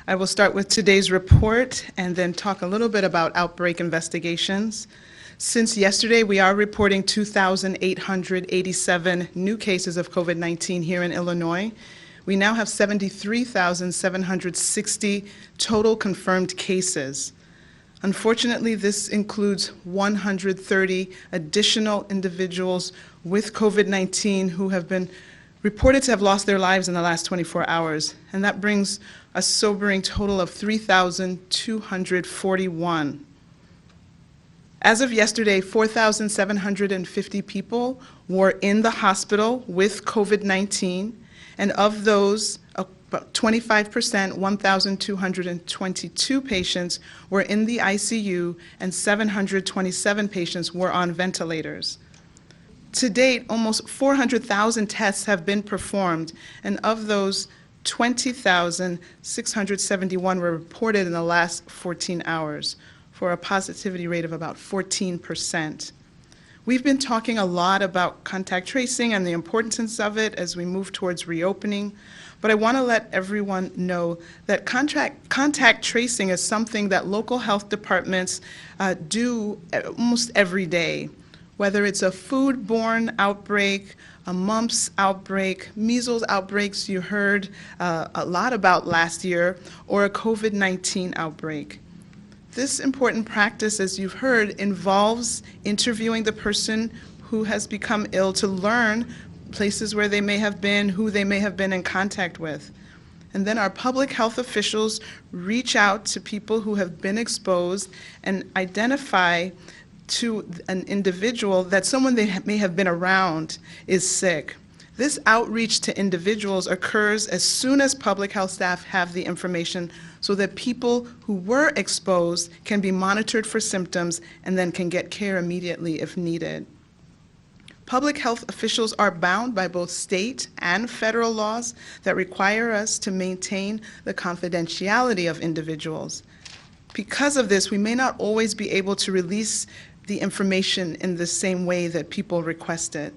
I will start with today's report and then talk a little bit about outbreak investigations. Since yesterday, we are reporting 2,887 new cases of COVID-19 here in Illinois. We now have 73,760 total confirmed cases. Unfortunately, this includes 130 additional individuals with COVID-19 who have been reported to have lost their lives in the last 24 hours, and that brings a sobering total of 3,241. As of yesterday, 4,750 people were in the hospital with COVID-19, and of those, about 25%, 1,222 patients were in the ICU, and 727 patients were on ventilators. To date, almost 400,000 tests have been performed, and of those, 20,671 were reported in the last 14 hours, for a positivity rate of about 14%. We've been talking a lot about contact tracing and the importance of it as we move towards reopening, but I want to let everyone know that contact tracing is something that local health departments do almost every day. Whether it's a foodborne outbreak, a mumps outbreak, measles outbreaks you heard a lot about last year, or a COVID-19 outbreak. This important practice, as you've heard, involves interviewing the person who has become ill to learn places where they may have been, who they may have been in contact with. And then our public health officials reach out to people who have been exposed and identify to an individual that someone they may have been around is sick. This outreach to individuals occurs as soon as public health staff have the information so that people who were exposed can be monitored for symptoms and then can get care immediately if needed. Public health officials are bound by both state and federal laws that require us to maintain the confidentiality of individuals. Because of this, we may not always be able to release the information in the same way that people request it.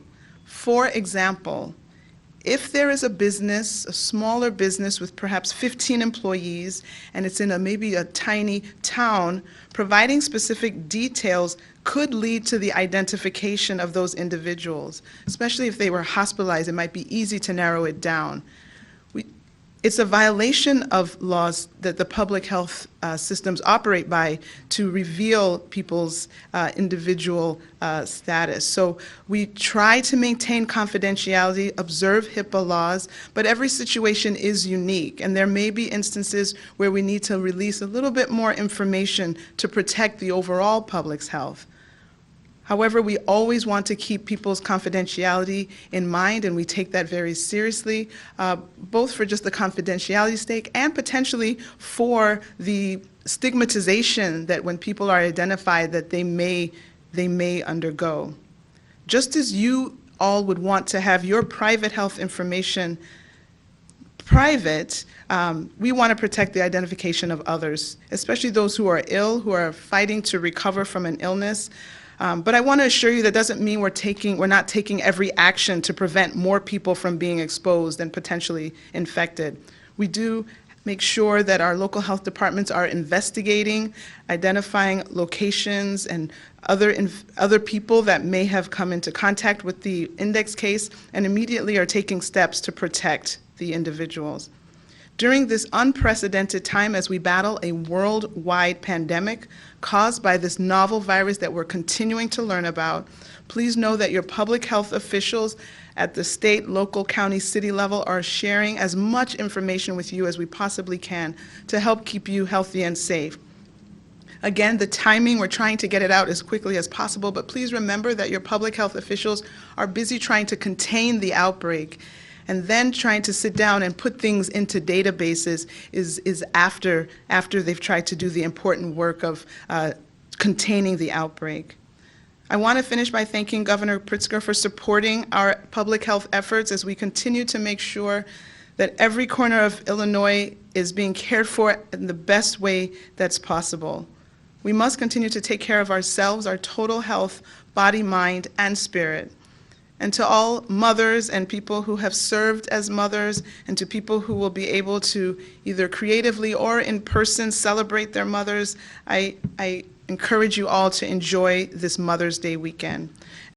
For example, if there is a business, a smaller business with perhaps 15 employees, and it's in maybe a tiny town, providing specific details could lead to the identification of those individuals. Especially if they were hospitalized, it might be easy to narrow it down. It's a violation of laws that the public health systems operate by to reveal people's individual status. So we try to maintain confidentiality, observe HIPAA laws, but every situation is unique, and there may be instances where we need to release a little bit more information to protect the overall public's health. However, we always want to keep people's confidentiality in mind, and we take that very seriously, both for just the confidentiality stake and potentially for the stigmatization that when people are identified that they may undergo. Just as you all would want to have your private health information private, we want to protect the identification of others, especially those who are ill, who are fighting to recover from an illness. But I want to assure you that doesn't mean we're not taking every action to prevent more people from being exposed and potentially infected. We do make sure that our local health departments are investigating, identifying locations and other people that may have come into contact with the index case, and immediately are taking steps to protect the individuals. During this unprecedented time as we battle a worldwide pandemic caused by this novel virus that we're continuing to learn about, please know that your public health officials at the state, local, county, city level are sharing as much information with you as we possibly can to help keep you healthy and safe. Again, the timing, we're trying to get it out as quickly as possible, but please remember that your public health officials are busy trying to contain the outbreak. And then trying to sit down and put things into databases is after they've tried to do the important work of containing the outbreak. I want to finish by thanking Governor Pritzker for supporting our public health efforts as we continue to make sure that every corner of Illinois is being cared for in the best way that's possible. We must continue to take care of ourselves, our total health, body, mind, and spirit. And to all mothers and people who have served as mothers, and to people who will be able to either creatively or in person celebrate their mothers, I encourage you all to enjoy this Mother's Day weekend.